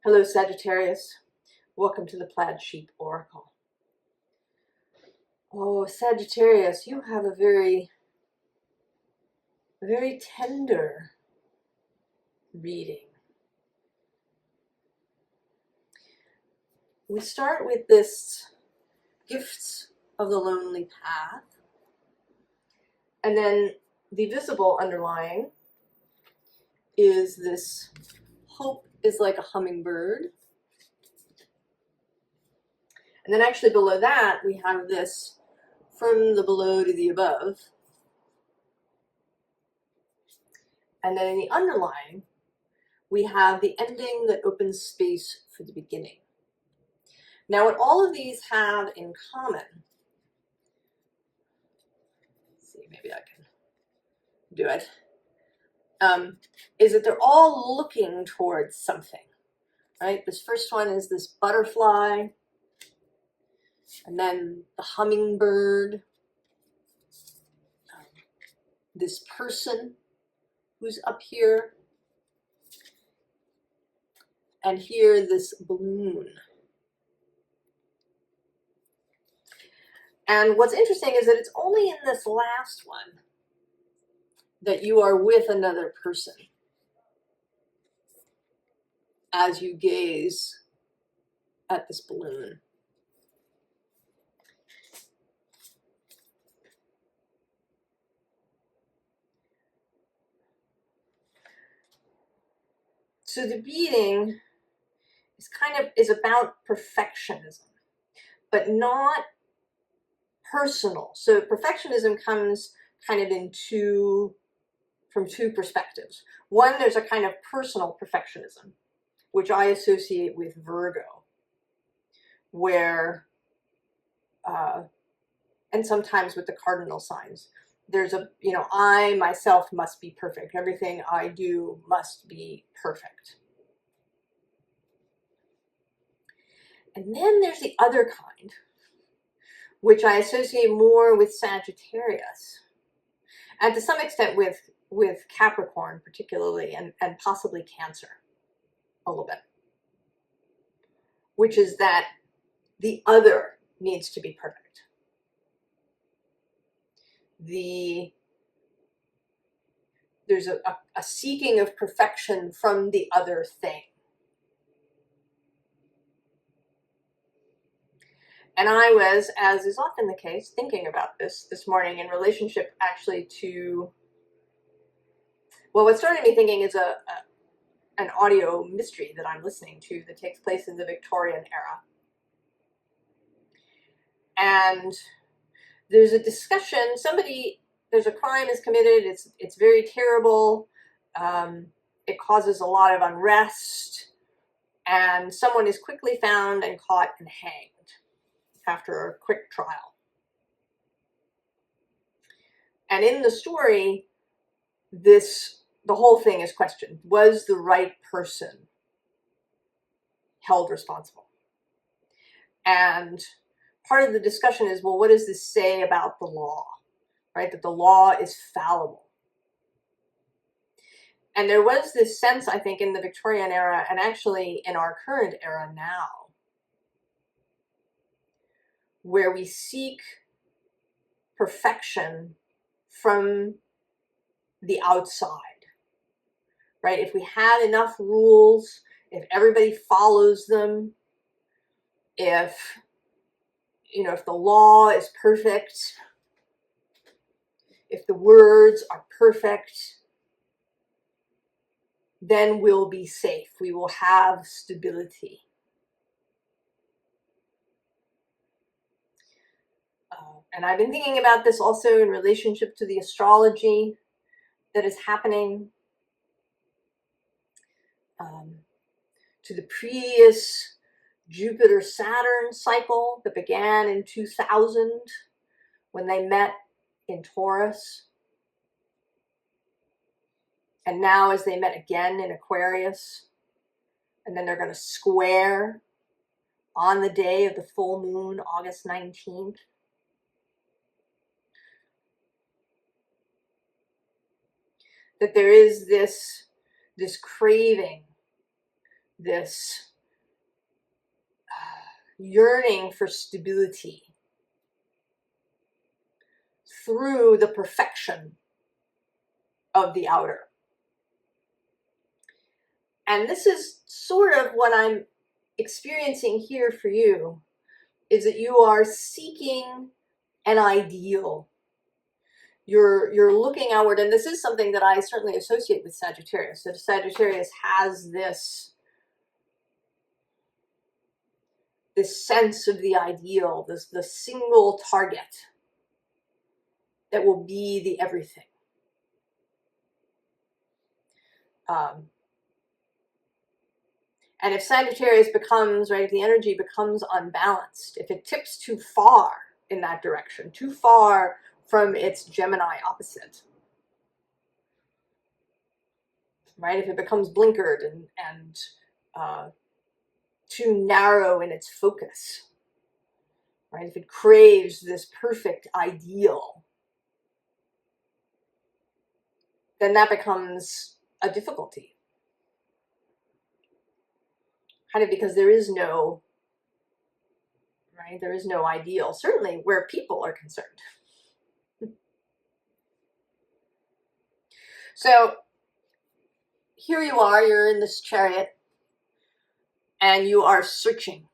Hello, Sagittarius. Welcome to the Plaid Sheep Oracle. Oh, Sagittarius, you have a very tender reading. We start with this Gifts of the Lonely Path, and then the visible underlying is this hope is like a hummingbird. And then actually below that, we have this from the below to the above. And then in the underlying, we have the ending that opens space for the beginning. Now, what all of these have in common, let's see, maybe I can do it, is that they're all looking towards something, right? This first one is this butterfly, and then the hummingbird, this person who's up here, and here this balloon. And what's interesting is that it's only in this last one that you are with another person as you gaze at this balloon. So the reading is about perfectionism, but not personal. So perfectionism comes kind of from two perspectives. One, there's a kind of personal perfectionism, which I associate with Virgo, where, and sometimes with the cardinal signs, there's I myself must be perfect. Everything I do must be perfect. And then there's the other kind, which I associate more with Sagittarius, and to some extent with Capricorn particularly, and possibly Cancer a little bit, which is that the other needs to be perfect. There's a seeking of perfection from the other thing. And I was, as is often the case, thinking about this morning in relationship actually to, well, what started me thinking is an audio mystery that I'm listening to that takes place in the Victorian era. And there's a discussion, there's a crime is committed, it's very terrible, it causes a lot of unrest, and someone is quickly found and caught and hanged after a quick trial. And in the story, the whole thing is questioned. Was the right person held responsible? And part of the discussion is, well, what does this say about the law, right? That the law is fallible. And there was this sense, I think, in the Victorian era, and actually in our current era now, where we seek perfection from the outside, right? If we have enough rules, if everybody follows them, if the law is perfect, if the words are perfect, then we'll be safe. We will have stability. And I've been thinking about this also in relationship to the astrology that is happening, to the previous Jupiter-Saturn cycle that began in 2000 when they met in Taurus. And now as they met again in Aquarius, and then they're going to square on the day of the full moon, August 19th. That there is this craving, this yearning for stability through the perfection of the outer. And this is sort of what I'm experiencing here for you, is that you are seeking an ideal. You're looking outward, and this is something that I certainly associate with Sagittarius. So Sagittarius has this sense of the ideal, the single target that will be the everything. And if Sagittarius becomes, right, if the energy becomes unbalanced, if it tips too far in that direction, too far from its Gemini opposite, right, if it becomes blinkered and too narrow in its focus, right, if it craves this perfect ideal, then that becomes a difficulty. Kind of because there is no, right, there is no ideal, certainly where people are concerned. So here you are, you're in this chariot, and you are searching.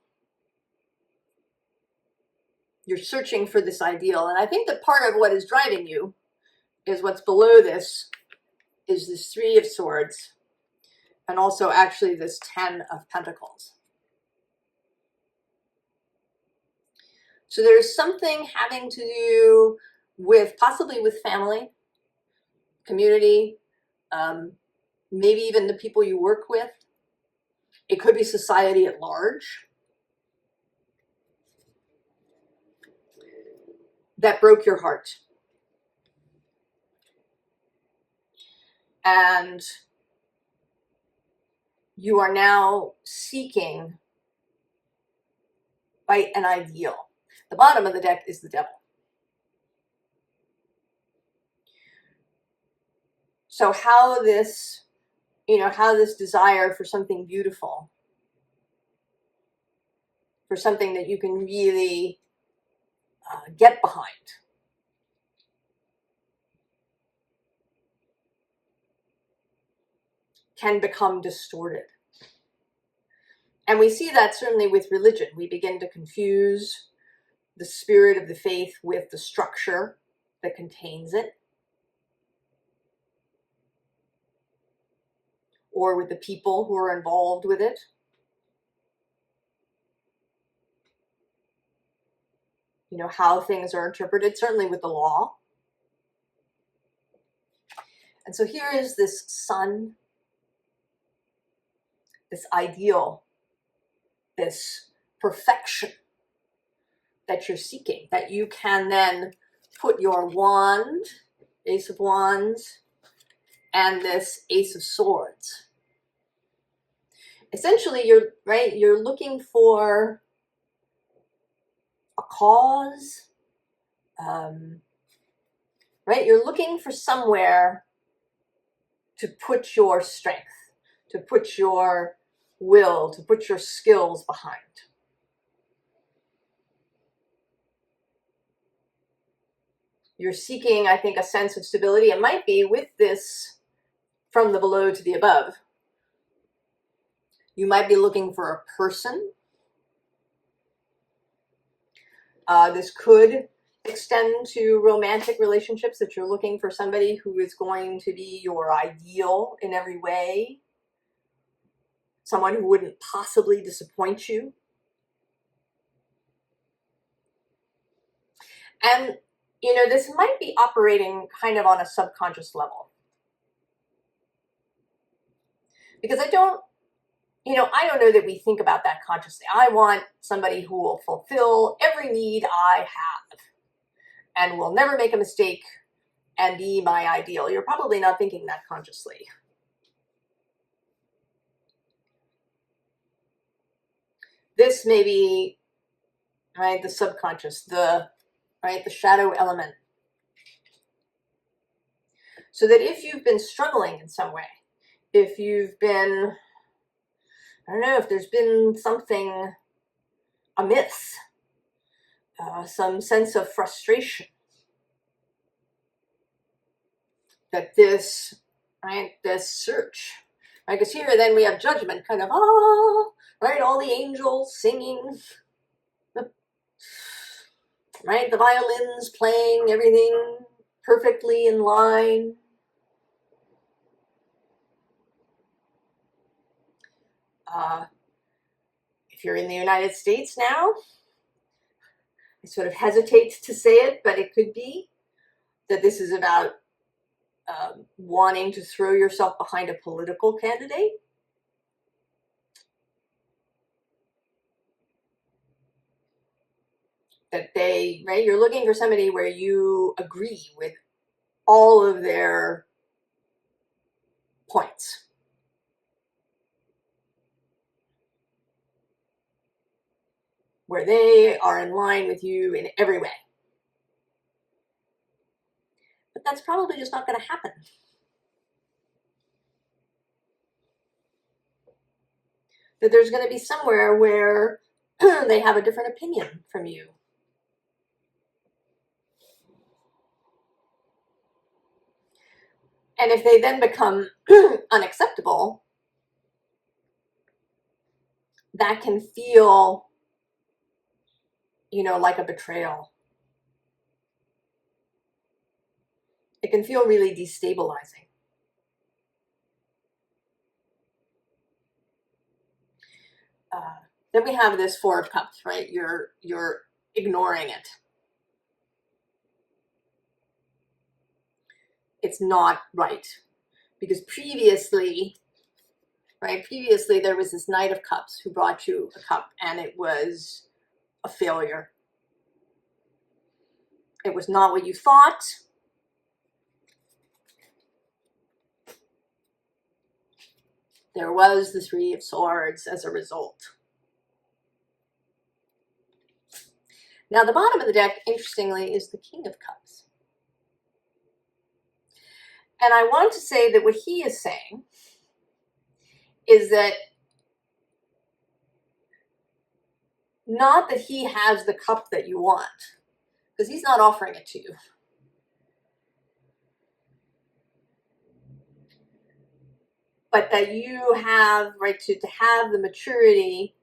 You're searching for this ideal. And I think that part of what is driving you is what's below this, is this Three of Swords, and also actually this Ten of Pentacles. So there's something having to do with, possibly with family, community, maybe even the people you work with. It could be society at large, that broke your heart. And you are now seeking, right, an ideal. The bottom of the deck is the Devil. So how this, how this desire for something beautiful, for something that you can really get behind, can become distorted. And we see that certainly with religion. We begin to confuse the spirit of the faith with the structure that contains it, or with the people who are involved with it. How things are interpreted, certainly with the law. And so here is this sun, this ideal, this perfection that you're seeking, that you can then put your wand, Ace of Wands, and this Ace of Swords. Essentially, you're looking for a cause, right? You're looking for somewhere to put your strength, to put your will, to put your skills behind. You're seeking, I think, a sense of stability. It might be with this from the below to the above. You might be looking for a person. This could extend to romantic relationships, that you're looking for somebody who is going to be your ideal in every way. Someone who wouldn't possibly disappoint you. And, this might be operating kind of on a subconscious level. Because I don't know that we think about that consciously. I want somebody who will fulfill every need I have and will never make a mistake and be my ideal. You're probably not thinking that consciously. This may be, right, the subconscious, the shadow element. So that if you've been struggling in some way, if you've been, I don't know, if there's been something a myth, some sense of frustration that this, right, this search, right, because here then we have judgment, kind of, right, all the angels singing, right, the violins playing, everything perfectly in line. If you're in the United States now, I sort of hesitate to say it, but it could be that this is about wanting to throw yourself behind a political candidate. That they, right, you're looking for somebody where you agree with all of their points. Where they are in line with you in every way. But that's probably just not going to happen. That there's going to be somewhere where they have a different opinion from you. And if they then become unacceptable, that can feel, you know, like a betrayal. It can feel really destabilizing. Then we have this Four of Cups, right? You're ignoring it. It's not right. Because previously, right, there was this Knight of Cups who brought you a cup, and it was a failure. It was not what you thought. There was the Three of Swords as a result. Now, the bottom of the deck, interestingly, is the King of Cups. And I want to say that what he is saying is that not that he has the cup that you want, because he's not offering it to you. But that you have, right, to have the maturity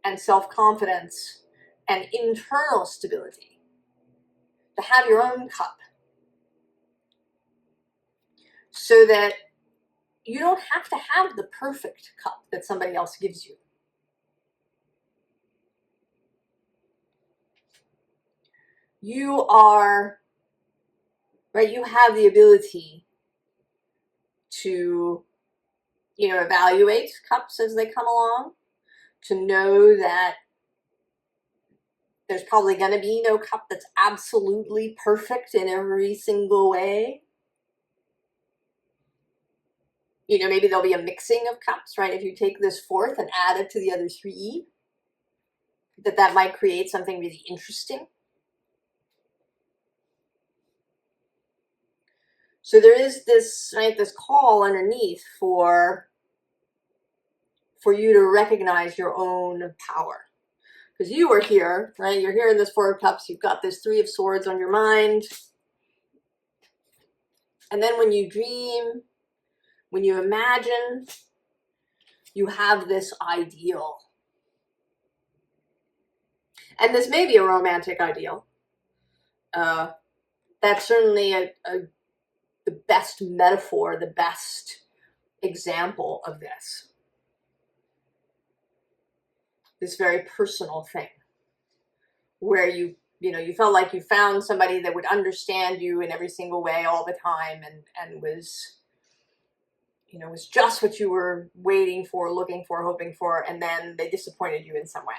and self-confidence and internal stability to have your own cup, so that you don't have to have the perfect cup that somebody else gives you. You are, right, you have the ability to, you know, evaluate cups as they come along, to know that there's probably going to be no cup that's absolutely perfect in every single way. You know, maybe there'll be a mixing of cups, right? If you take this fourth and add it to the other three, that might create something really interesting. So there is this, right, this call underneath for you to recognize your own power. Because you are here, right? You're here in this Four of Cups. You've got this Three of Swords on your mind. And then when you dream, when you imagine, you have this ideal. And this may be a romantic ideal. That's certainly the best metaphor, the best example of this. This very personal thing where you felt like you found somebody that would understand you in every single way all the time, and was, you know, was just what you were waiting for, looking for, hoping for, and then they disappointed you in some way.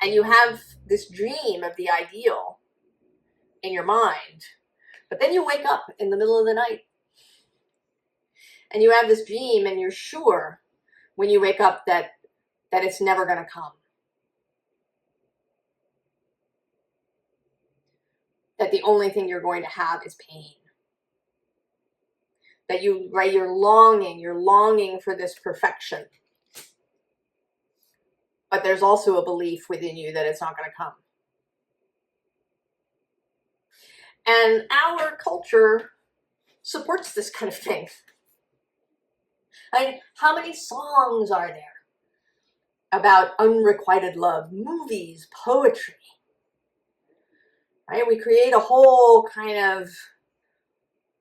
And you have this dream of the ideal in your mind, but then you wake up in the middle of the night and you have this dream, and you're sure when you wake up that it's never going to come. That the only thing you're going to have is pain. That you're longing for this perfection. but there's also a belief within you that it's not going to come. And our culture supports this kind of thing. Like, how many songs are there about unrequited love? Movies, poetry, right? We create a whole kind of,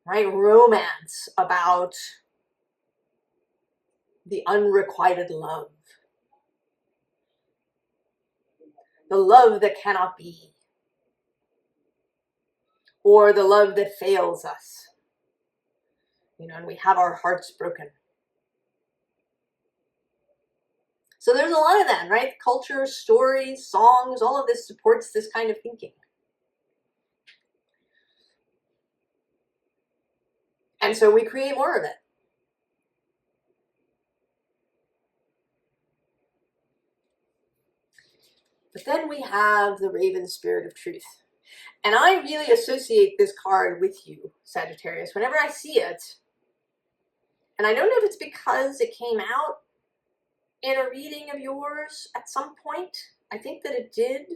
right, romance about the unrequited love. The love that cannot be. Or the love that fails us. You know, and we have our hearts broken. So there's a lot of that, right? Culture, stories, songs, all of this supports this kind of thinking. And so we create more of it. But then we have the Raven Spirit of Truth. And I really associate this card with you, Sagittarius, whenever I see it. And I don't know if it's because it came out in a reading of yours at some point. I think that it did.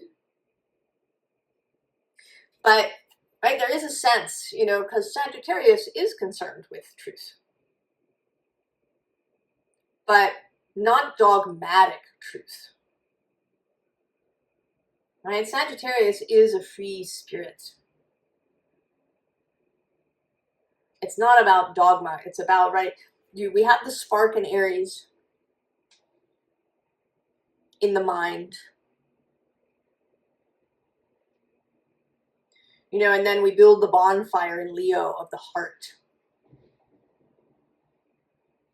But, right, there is a sense, you know, because Sagittarius is concerned with truth. But not dogmatic truth. Right? Sagittarius is a free spirit. It's not about dogma. It's about, right, we have the spark in Aries in the mind. You know, and then we build the bonfire in Leo of the heart.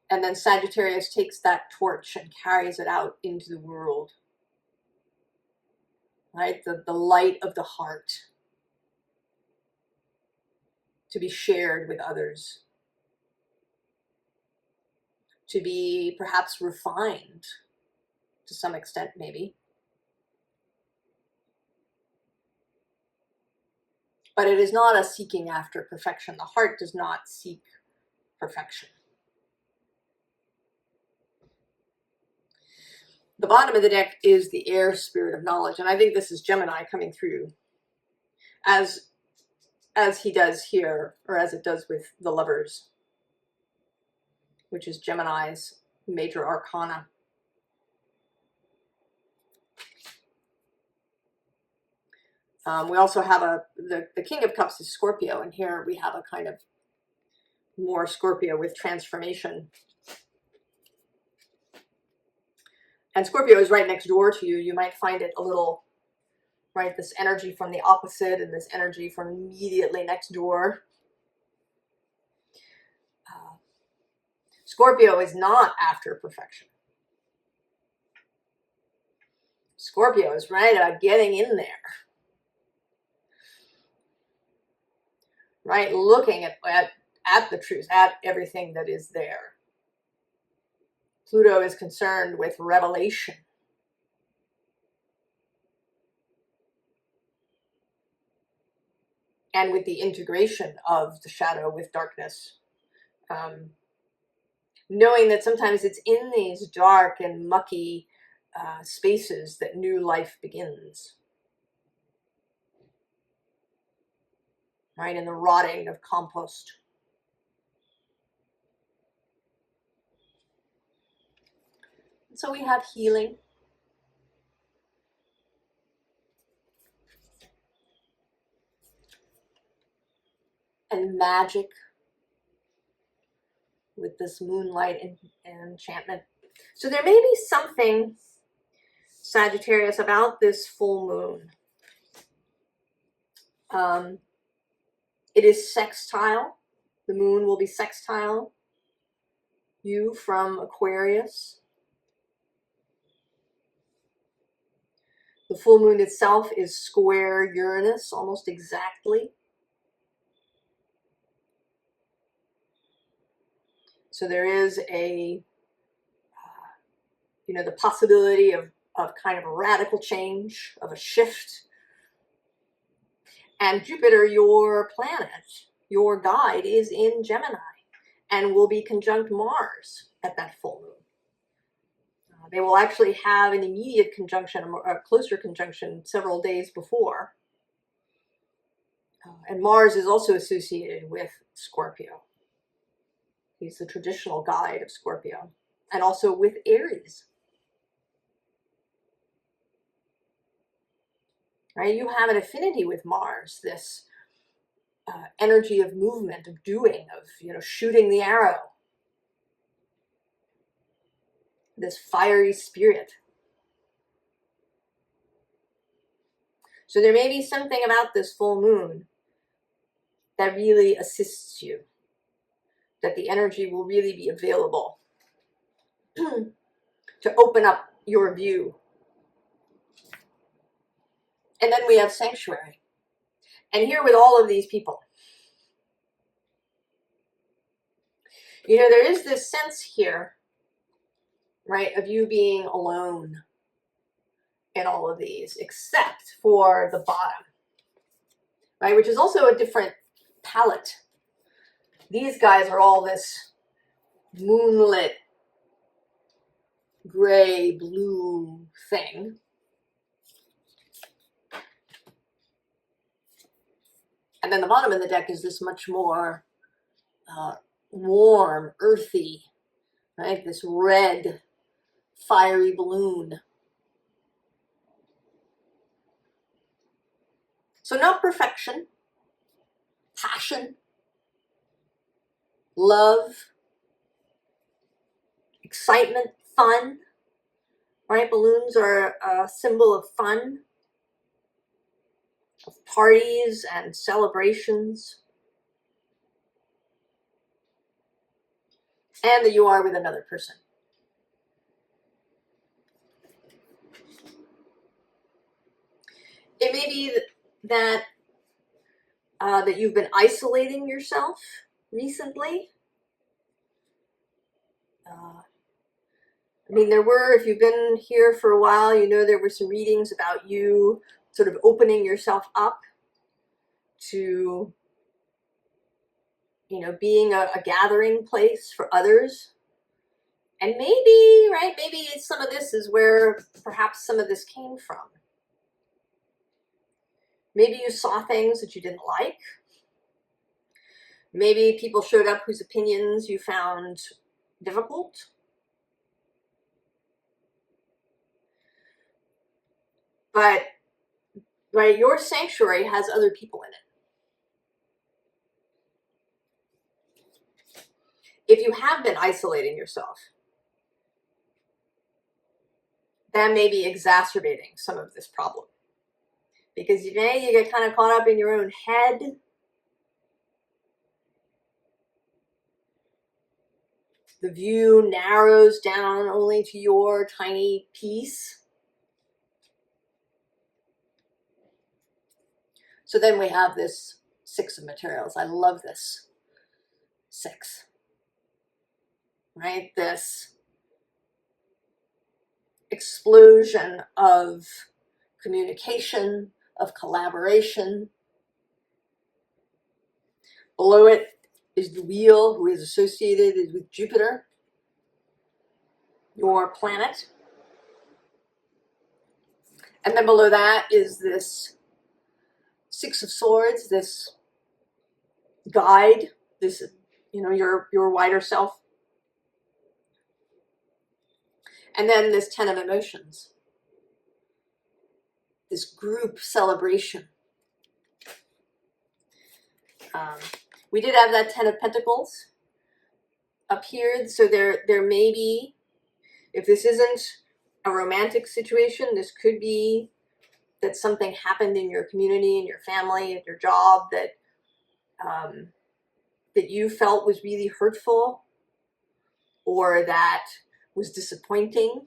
And then Sagittarius takes that torch and carries it out into the world. Right? The light of the heart to be shared with others. To be perhaps refined to some extent, maybe. But it is not a seeking after perfection. The heart does not seek perfection. The bottom of the deck is the air spirit of knowledge. And I think this is Gemini coming through as he does here, or as it does with the Lovers, which is Gemini's major arcana. We also have the King of Cups is Scorpio, and here we have a kind of more Scorpio with transformation. And Scorpio is right next door to you. You might find it a little, right, this energy from the opposite and this energy from immediately next door. Scorpio is not after perfection. Scorpio is right about getting in there. Right, looking at the truth, at everything that is there. Pluto is concerned with revelation. And with the integration of the shadow with darkness. Knowing that sometimes it's in these dark and mucky spaces that new life begins. Right, in the rotting of compost. So we have healing. And magic with this moonlight enchantment. So there may be something, Sagittarius, about this full moon. It is sextile. The moon will be sextile you from Aquarius. The full moon itself is square Uranus, almost exactly. So there is a, you know, the possibility of kind of a radical change, of a shift. And Jupiter, your planet, your guide, is in Gemini and will be conjunct Mars at that full moon. They will actually have an immediate conjunction, a closer conjunction several days before. And Mars is also associated with Scorpio. He's the traditional guide of Scorpio, and also with Aries. Right? You have an affinity with Mars, this energy of movement, of doing, of shooting the arrow. This fiery spirit. So there may be something about this full moon that really assists you, that the energy will really be available to open up your view. And then we have sanctuary. And here with all of these people, there is this sense here, right, of you being alone in all of these, except for the bottom, right, which is also a different palette. These guys are all this moonlit gray blue thing. And then the bottom of the deck is this much more warm, earthy, right, this red fiery balloon. So not perfection, passion, love, excitement, fun, right? Balloons are a symbol of fun, of parties and celebrations. And that you are with another person. It may be that you've been isolating yourself recently. If you've been here for a while, there were some readings about you sort of opening yourself up to, being a gathering place for others. And maybe some of this is where perhaps some of this came from. Maybe you saw things that you didn't like. Maybe people showed up whose opinions you found difficult. But, right, your sanctuary has other people in it. If you have been isolating yourself, that may be exacerbating some of this problem. Because you get kind of caught up in your own head. The view narrows down only to your tiny piece. So then we have this Six of Materials. I love this Six. Right? This explosion of communication, of collaboration. Below it is the wheel, who is associated with Jupiter, your planet. And then below that is this Six of Swords, this guide, this, your wider self. And then this Ten of Emotions, this group celebration. We did have that Ten of Pentacles appeared, so there may be, if this isn't a romantic situation, this could be that something happened in your community, in your family, at your job that you felt was really hurtful or that was disappointing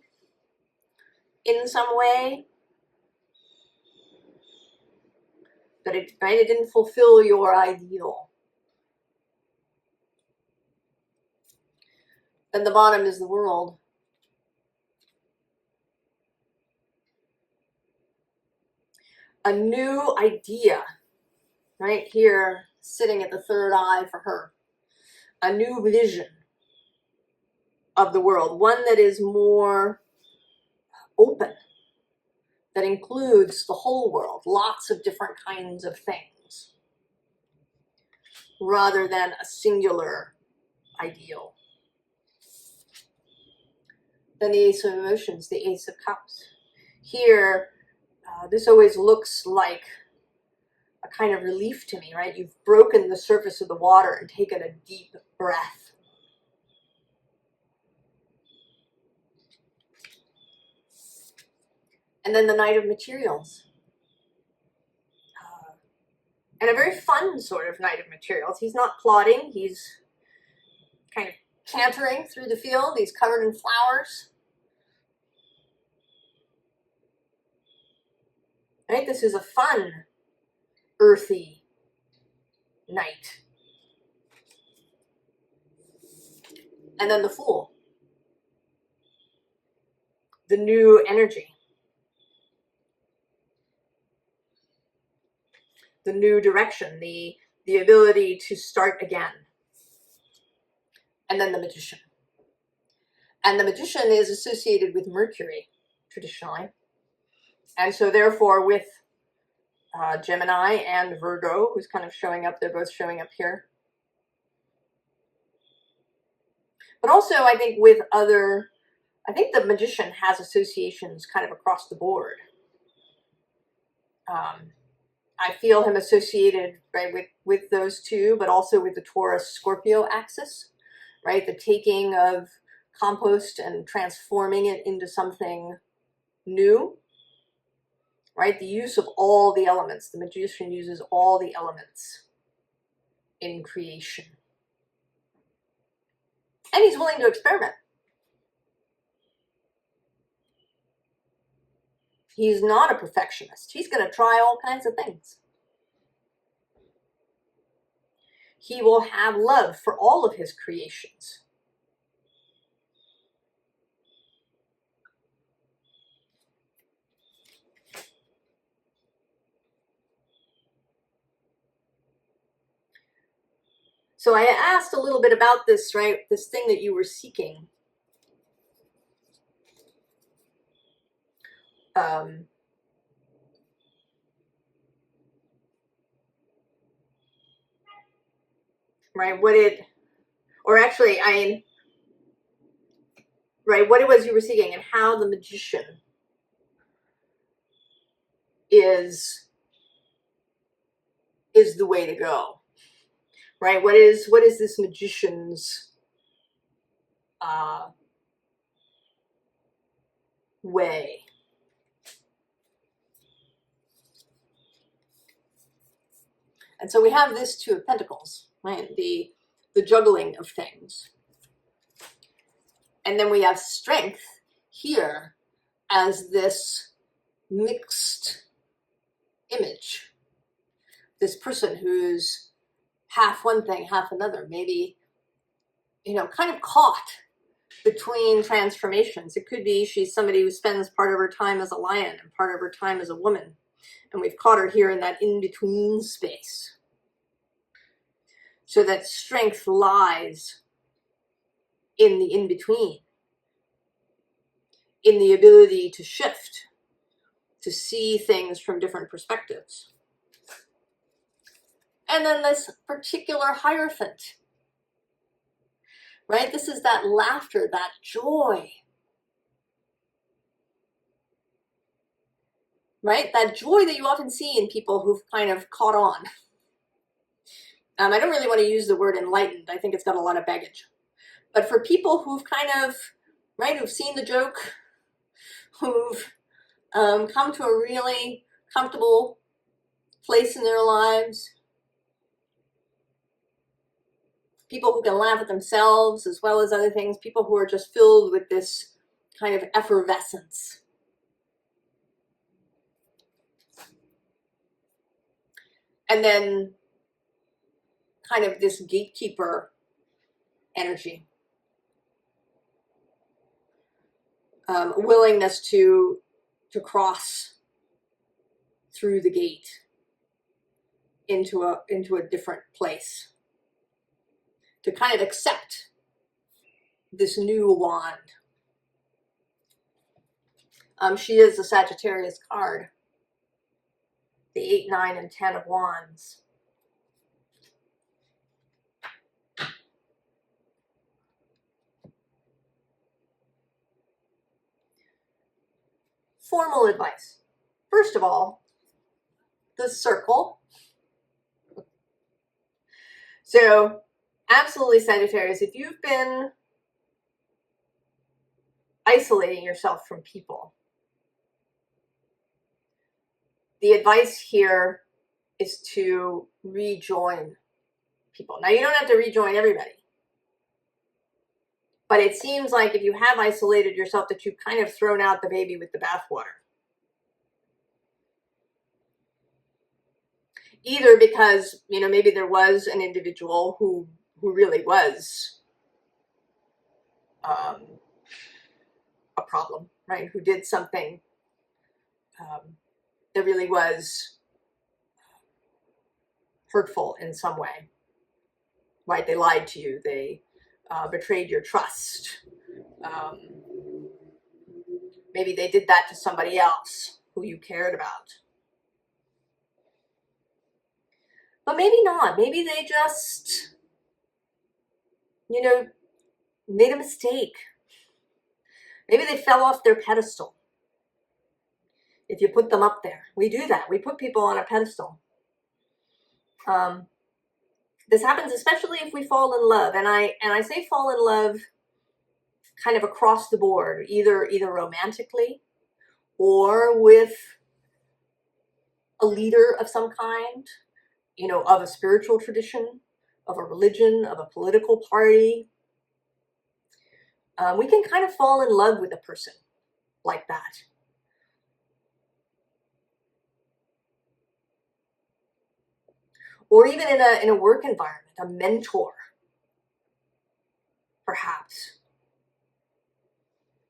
in some way. But it didn't fulfill your ideal. Then the bottom is the World. A new idea, right here, sitting at the third eye for her. A new vision of the world, one that is more open, that includes the whole world, lots of different kinds of things, rather than a singular ideal. Then the Ace of Emotions, the Ace of Cups. Here, this always looks like a kind of relief to me, right? You've broken the surface of the water and taken a deep breath. And then the Knight of Materials. And a very fun sort of Knight of Materials. He's not plodding, he's kind of cantering through the field. He's covered in flowers. Right? This is a fun, earthy knight. And then the Fool. The new energy. The new direction, the ability to start again. And then the Magician. And the Magician is associated with Mercury, traditionally. And so therefore with Gemini and Virgo, who's kind of showing up, they're both showing up here. But also I think with other, I think the Magician has associations kind of across the board. I feel him associated, right, with those two, but also with the Taurus-Scorpio axis, right? The taking of compost and transforming it into something new, right? The use of all the elements. The Magician uses all the elements in creation. And he's willing to experiment. He's not a perfectionist. He's going to try all kinds of things. He will have love for all of his creations. So I asked a little bit about this, right? This thing that you were seeking. Right, what it, or actually, right, what it was you were seeking and how the Magician is the way to go, right? What is this Magician's way? And so we have this Two of Pentacles, right? The juggling of things. And then we have Strength here as this mixed image. This person who's half one thing, half another, maybe, kind of caught between transformations. It could be she's somebody who spends part of her time as a lion and part of her time as a woman. And we've caught her here in that in-between space. So that strength lies in the in-between, in the ability to shift, to see things from different perspectives. And then this particular Hierophant, right? This is that laughter, that joy, right? That joy that you often see in people who've kind of caught on. I don't really want to use the word enlightened. I think it's got a lot of baggage. But for people who've kind of, right, who've seen the joke, who've come to a really comfortable place in their lives, people who can laugh at themselves as well as other things, people who are just filled with this kind of effervescence. And then kind of this gatekeeper energy. Willingness to cross through the gate into a different place. To kind of accept this new wand. She is a Sagittarius card. The 8, 9, and 10 of Wands. Formal advice. First of all, the circle. So, absolutely, Sagittarius, if you've been isolating yourself from people, the advice here is to rejoin people. Now, you don't have to rejoin everybody, but it seems like if you have isolated yourself that you've kind of thrown out the baby with the bathwater. Either because, you know, maybe there was an individual who really was a problem, right? Who did something that really was hurtful in some way, right? They lied to you. They betrayed your trust. Maybe they did that to somebody else who you cared about. But maybe not. Maybe they just, you know, made a mistake. Maybe they fell off their pedestal. If you put them up there. We do that. We put people on a pedestal. This happens especially if we fall in love. And I say fall in love kind of across the board, either romantically or with a leader of some kind, you know, of a spiritual tradition, of a religion, of a political party. We can kind of fall in love with a person like that. Or even in a work environment, a mentor, perhaps,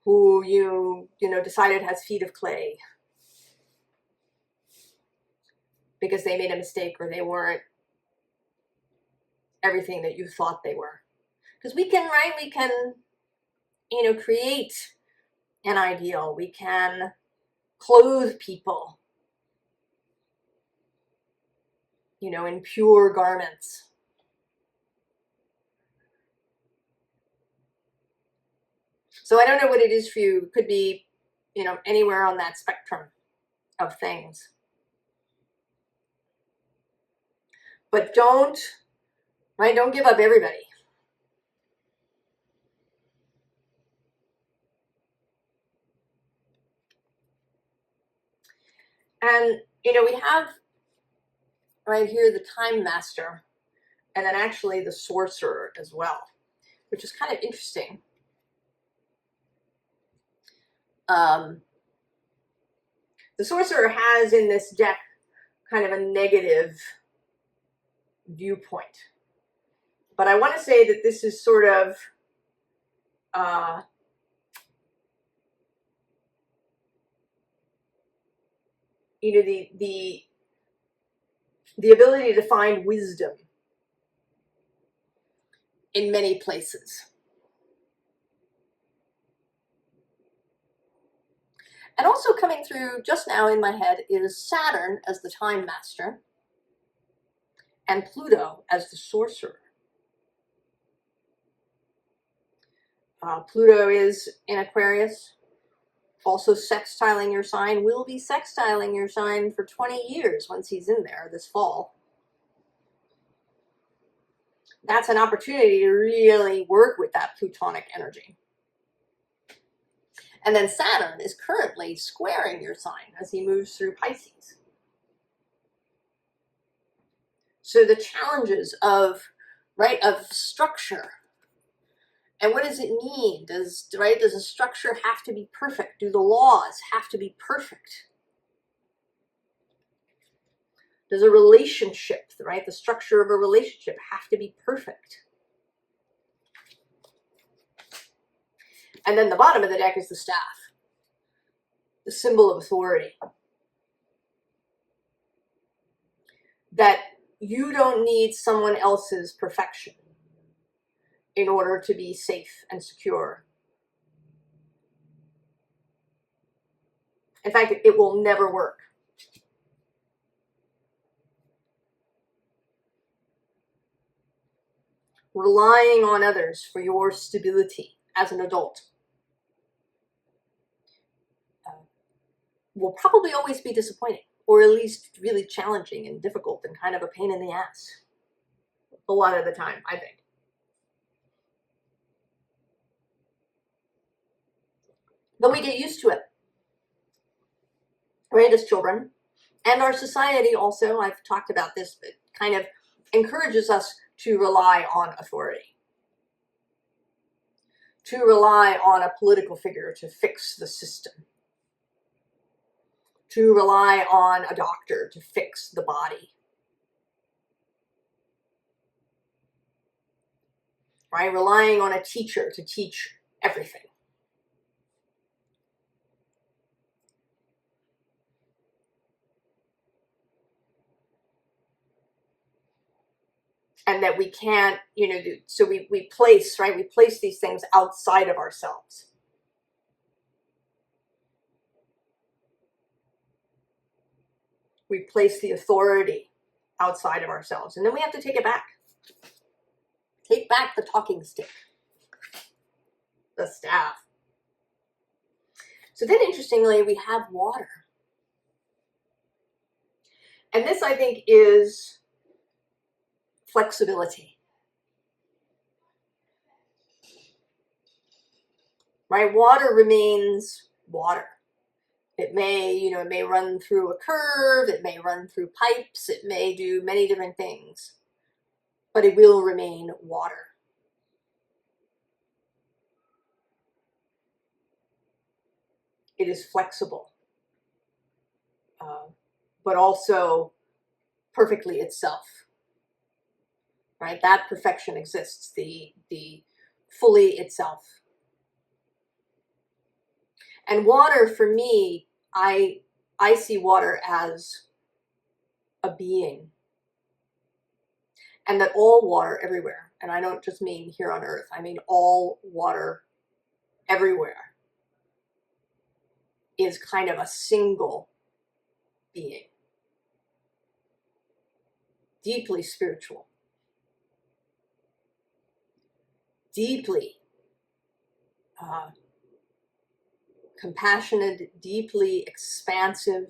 who you know decided has feet of clay because they made a mistake or they weren't everything that you thought they were. Because we can, right? We can, you know, create an ideal. We can clothe people, you know, in pure garments. So I don't know what it is for you. It could be, you know, anywhere on that spectrum of things. But don't give up everybody. And, you know, we have right here the Time Master and then actually the Sorcerer as well, which is kind of interesting. The Sorcerer has in this deck kind of a negative viewpoint. But I want to say that this is sort of you know, the ability to find wisdom in many places. And also coming through just now in my head is Saturn as the Time Master and Pluto as the Sorcerer. Pluto is in Aquarius, also sextiling your sign, will be sextiling your sign for 20 years once he's in there this fall. That's an opportunity to really work with that Plutonic energy. And then Saturn is currently squaring your sign as he moves through Pisces. So the challenges of structure. And what does it mean? Does a structure have to be perfect? Do the laws have to be perfect? Does a relationship, the structure of a relationship have to be perfect? And then the bottom of the deck is the staff, the symbol of authority. That you don't need someone else's perfection in order to be safe and secure. In fact, it will never work. Relying on others for your stability as an adult will probably always be disappointing, or at least really challenging and difficult and kind of a pain in the ass a lot of the time, I think. But we get used to it, right, as children. And our society also, I've talked about this, but kind of encourages us to rely on authority, to rely on a political figure to fix the system, to rely on a doctor to fix the body, right? Relying on a teacher to teach everything. And that we can't, so we place, right? We place these things outside of ourselves. We place the authority outside of ourselves. And then we have to take it back. Take back the talking stick, the staff. So then, interestingly, we have water. And this, I think, is flexibility. Right? Water remains water. It may run through a curve, it may run through pipes, it may do many different things, but it will remain water. It is flexible, but also perfectly itself, right? That perfection exists, the fully itself. And water, for me, I see water as a being. And that all water everywhere, and I don't just mean here on Earth, I mean all water everywhere, is kind of a single being. Deeply spiritual. Deeply compassionate, deeply expansive,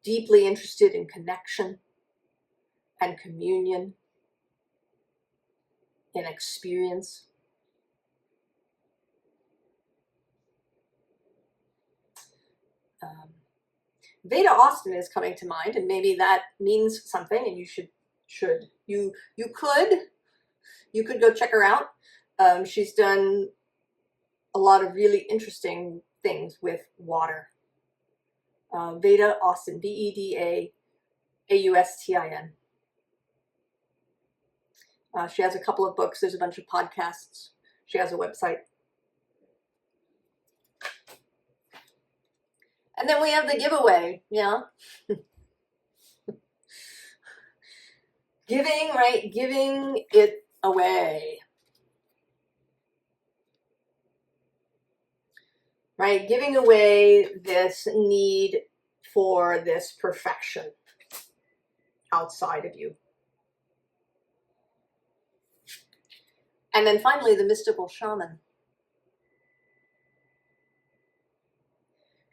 deeply interested in connection and communion, in experience. Veda Austin is coming to mind, and maybe that means something, and you could go check her out. She's done a lot of really interesting things with water. Veda Austin, VedaAustin. She has a couple of books. There's a bunch of podcasts. She has a website. And then we have the giveaway, yeah. Giving, right? Giving it away. Right? Giving away this need for this perfection outside of you. And then finally, the mystical shaman.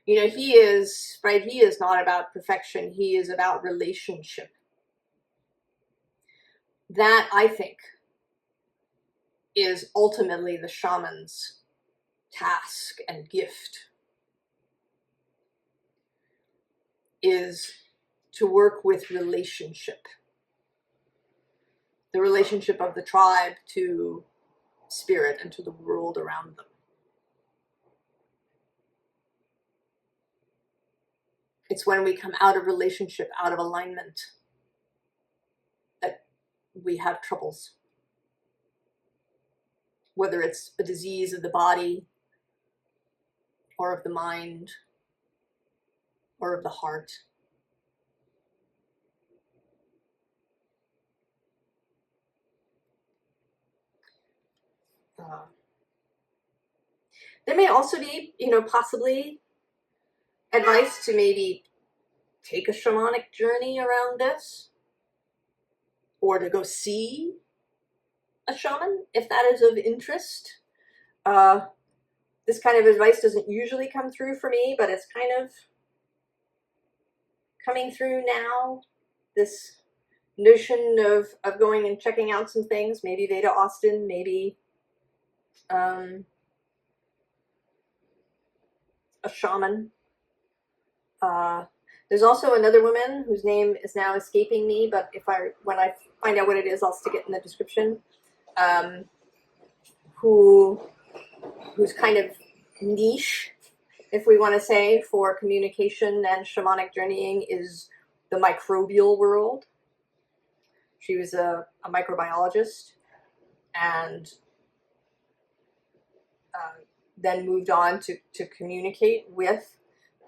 He is not about perfection. He is about relationship. That, I think, is ultimately the shaman's task and gift, is to work with relationship. The relationship of the tribe to spirit and to the world around them. It's when we come out of relationship, out of alignment, that we have troubles. Whether it's a disease of the body, or of the mind, or of the heart. There may also be, you know, possibly advice to maybe take a shamanic journey around this, or to go see a shaman if that is of interest. This kind of advice doesn't usually come through for me, but it's kind of coming through now. This notion of going and checking out some things, maybe Veda Austin, maybe a shaman. There's also another woman whose name is now escaping me, but when I find out what it is, I'll stick it in the description. Who's kind of niche, if we want to say, for communication and shamanic journeying is the microbial world. She was a microbiologist, and then moved on to communicate with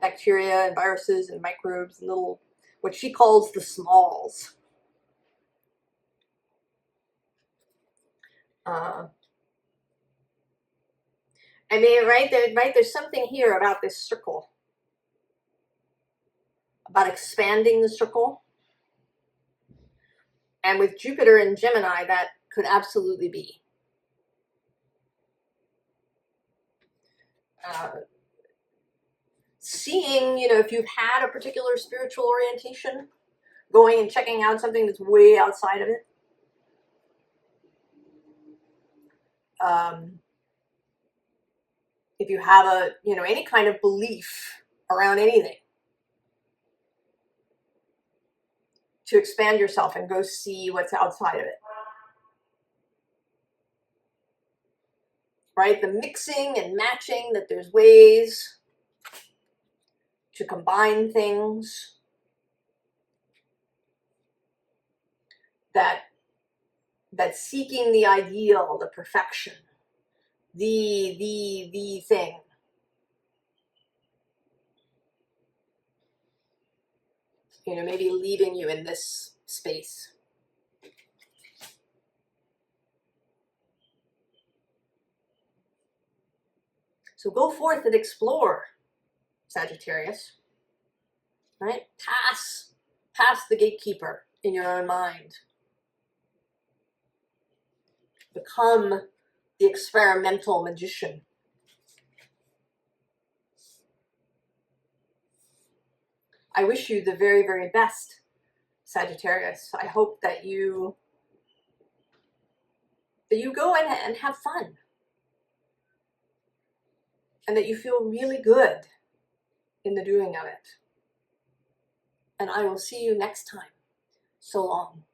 bacteria and viruses and microbes and little, what she calls the smalls. I mean, right, there's something here about this circle, about expanding the circle. And with Jupiter and Gemini, that could absolutely be. Seeing, you know, if you've had a particular spiritual orientation, going and checking out something that's way outside of it. If you have any kind of belief around anything, to expand yourself and go see what's outside of it. Right? The mixing and matching, that there's ways to combine things, that seeking the ideal, the perfection, the thing. You know, maybe leaving you in this space. So go forth and explore, Sagittarius. Right? Pass the gatekeeper in your own mind. Become the experimental magician. I wish you the very, very best, Sagittarius. I hope that you go and have fun. And that you feel really good in the doing of it. And I will see you next time. So long.